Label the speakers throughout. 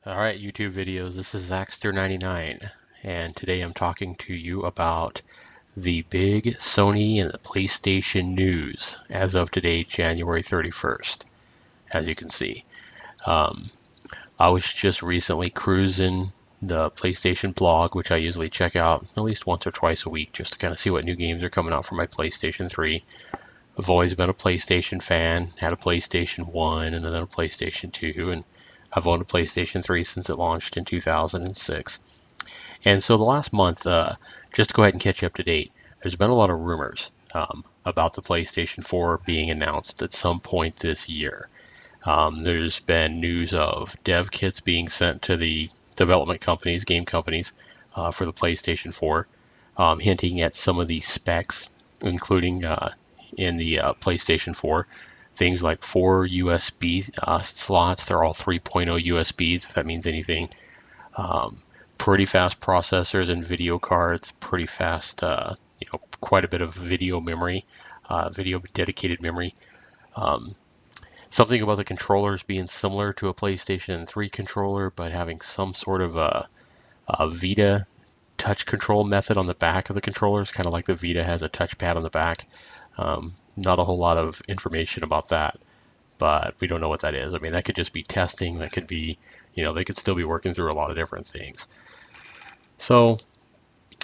Speaker 1: Alright, YouTube videos, this is Zaxter99, and today I'm talking to you about the big Sony and the PlayStation news as of today, January 31st, as you can see. Um, I was just recently cruising the PlayStation blog, which I usually check out at least once or twice a week just to kind of see what new games are coming out for my PlayStation 3. I've always been a PlayStation fan, had a PlayStation 1 and then a PlayStation 2, and I've owned a PlayStation 3 since it launched in 2006. And so the last month, just to go ahead and catch you up to date, there's been a lot of rumors about the PlayStation 4 being announced at some point this year. There's been news of dev kits being sent to the development companies, game companies, for the PlayStation 4, hinting at some of the specs, including in the PlayStation 4. Things like 4 USB slots, they're all 3.0 USBs, if that means anything. Um, Pretty fast processors and video cards, pretty fast, quite a bit of video memory, video dedicated memory. Um, Something about the controllers being similar to a PlayStation 3 controller, but having some sort of a Vita touch control method on the back of the controllers, kind of like the Vita has a touchpad on the back. Not a whole lot of information about that, but we don't know what that is. I mean, that could just be testing. That could be, they could still be working through a lot of different things. So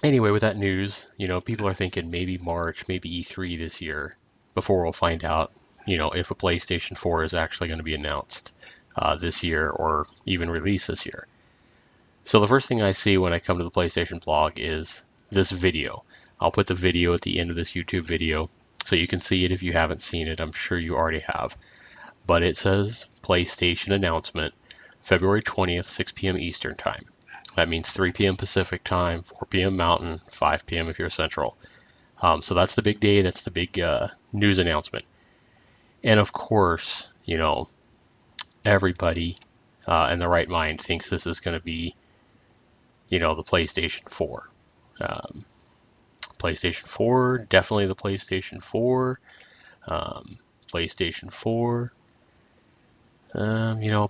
Speaker 1: anyway, with that news, people are thinking maybe March, maybe E3 this year before we'll find out, if a PlayStation 4 is actually going to be announced this year or even released this year. So the first thing I see when I come to the PlayStation blog is this video. I'll put the video at the end of this YouTube video so you can see it if you haven't seen it. I'm sure you already have. But it says PlayStation announcement, February 20th, 6 p.m. Eastern Time. That means 3 p.m. Pacific Time, 4 p.m. Mountain, 5 p.m. if you're Central. So that's the big day. That's the big news announcement. And of course, everybody in the right mind thinks this is going to be, the PlayStation 4. Um, PlayStation 4, definitely the PlayStation 4. Um, PlayStation 4.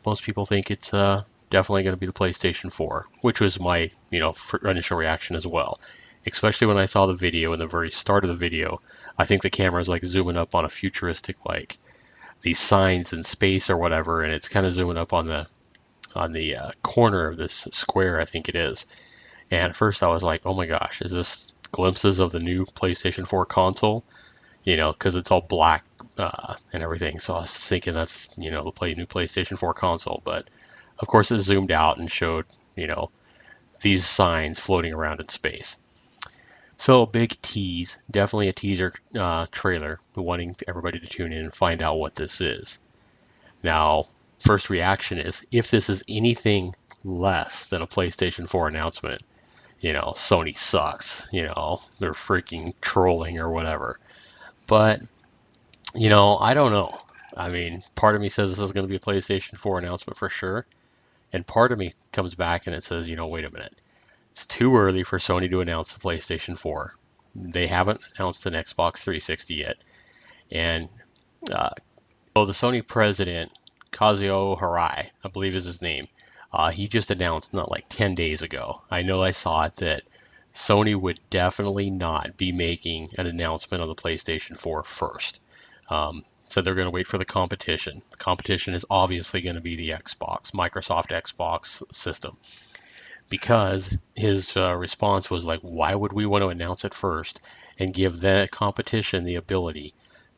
Speaker 1: Most people think it's definitely going to be the PlayStation 4, which was my, initial reaction as well. Especially when I saw the video in the very start of the video, I think the camera is like zooming up on a futuristic, like these signs in space or whatever, and it's kind of zooming up on the corner of this square, I think it is. And at first I was like, oh my gosh, is this glimpses of the new PlayStation 4 console? Because it's all black and everything. So I was thinking that's, the new PlayStation 4 console. But of course, it zoomed out and showed, these signs floating around in space. So big tease, definitely a teaser trailer, wanting everybody to tune in and find out what this is. Now, first reaction is if this is anything less than a PlayStation 4 announcement, Sony sucks, they're freaking trolling or whatever. But I don't know. I mean, part of me says this is going to be a PlayStation 4 announcement for sure. And part of me comes back and it says, wait a minute. It's too early for Sony to announce the PlayStation 4. They haven't announced an Xbox 360 yet. And uh, the Sony president, Kazuo Hirai, I believe is his name, he just announced not like 10 days ago. I know I saw it that Sony would definitely not be making an announcement on the PlayStation 4 first. So they're going to wait for the competition. The competition is obviously going to be the Microsoft Xbox system. Because his response was like, why would we want to announce it first and give that competition the ability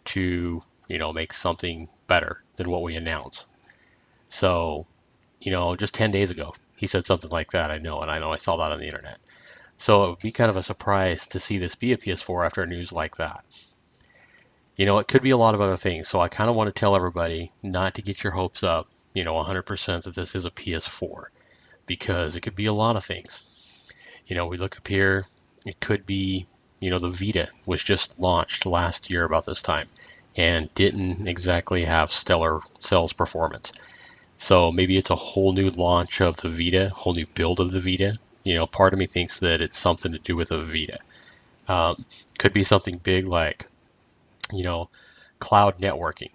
Speaker 1: to, make something better than what we announce? So, just 10 days ago, he said something like that, I know, and I know I saw that on the internet. So it would be kind of a surprise to see this be a PS4 after news like that. It could be a lot of other things. So I kind of want to tell everybody not to get your hopes up, 100% that this is a PS4 because it could be a lot of things. We look up here, it could be, the Vita was just launched last year about this time and didn't exactly have stellar sales performance. So maybe it's a whole new launch of the Vita, whole new build of the Vita. Part of me thinks that it's something to do with a Vita. Could be something big like, you know, cloud networking.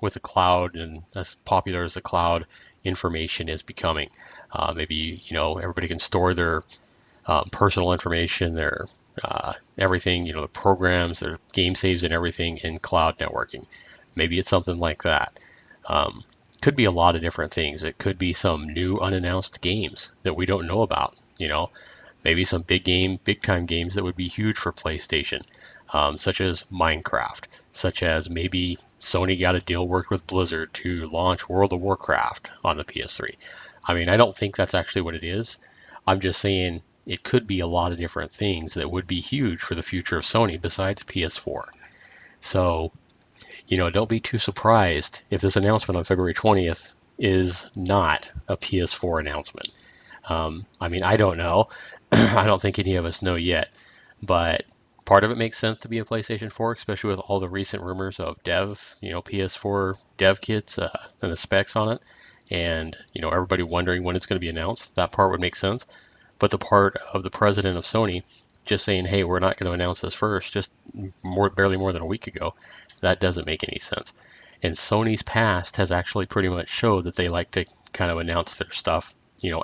Speaker 1: With the cloud and as popular as the cloud, information is becoming. Maybe, everybody can store their personal information, their everything, the programs, their game saves and everything in cloud networking. Maybe it's something like that. Um, could be a lot of different things. It could be some new unannounced games that we don't know about. Maybe some big time games that would be huge for PlayStation, such as Minecraft, such as maybe Sony got a deal worked with Blizzard to launch World of Warcraft on the PS3. I mean, I don't think that's actually what it is. I'm just saying it could be a lot of different things that would be huge for the future of Sony besides PS4. So, don't be too surprised if this announcement on February 20th is not a PS4 announcement. I mean, I don't know. I don't think any of us know yet, but part of it makes sense to be a PlayStation 4, especially with all the recent rumors of PS4 dev kits and the specs on it, and everybody wondering when it's going to be announced. That part would make sense. But the part of the president of Sony just saying, "Hey, we're not going to announce this first," just barely more than a week ago, that doesn't make any sense. And Sony's past has actually pretty much showed that they like to kind of announce their stuff,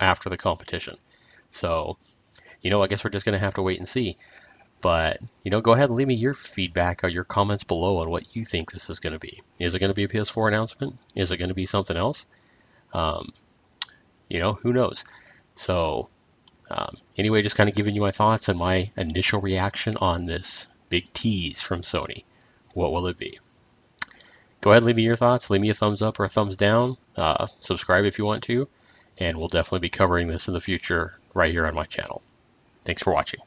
Speaker 1: after the competition. So, I guess we're just going to have to wait and see. But, go ahead and leave me your feedback or your comments below on what you think this is going to be. Is it going to be a PS4 announcement? Is it going to be something else? Um, who knows? So, anyway, just kind of giving you my thoughts and my initial reaction on this big tease from Sony. What will it be? Go ahead and leave me your thoughts. Leave me a thumbs up or a thumbs down. Subscribe if you want to. And we'll definitely be covering this in the future right here on my channel. Thanks for watching.